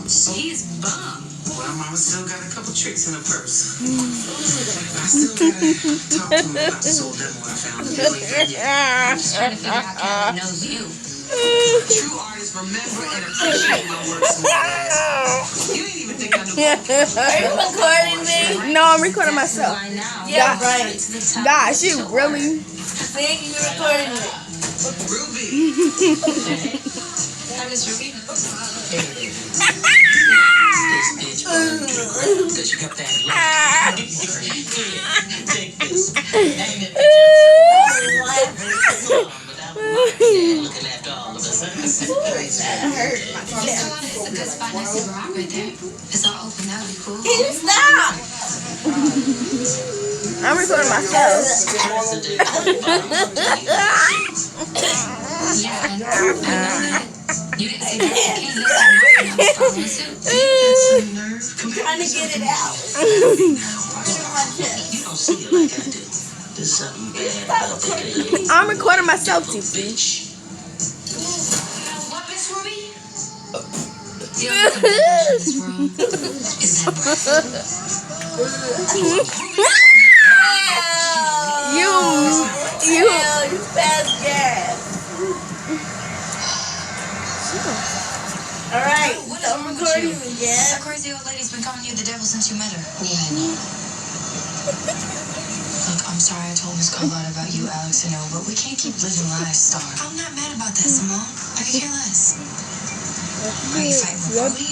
He's bum. Well, Mama still got a couple tricks in her purse. I still gotta talk to him about this old demo I found. I'm just trying to figure out how he knows you. True artists remember and appreciate my work so much. You ain't even think I knew. Are you recording me? No, I'm recording myself. Why now? Yeah, right. Gosh, you really? See, you recording me. Ruby. Hi, Miss Ruby. This bitch, because you got that take this. Looking after all of us. That hurt my This is a good spot next to the rock right there. It's all open. That would be cool. Can you stop? I'm recording myself. Yeah, and I know that. You didn't see that. I'm trying to get it out. You don't see it like I do. There's something bad about that. I'm recording myself, TC. Bitch. What, Miss Ruby? The only thing that in this room is that breath. You fast gas. Alright, so I'm recording again. That crazy old lady's been calling you the devil since you met her. Yeah, I know. Look, I'm sorry I told Miss Carlotta about you, Alex, and Noah, but we can't keep living lies, Star. I'm not mad about that, Simone. I could care less. Are you fighting for Chloe?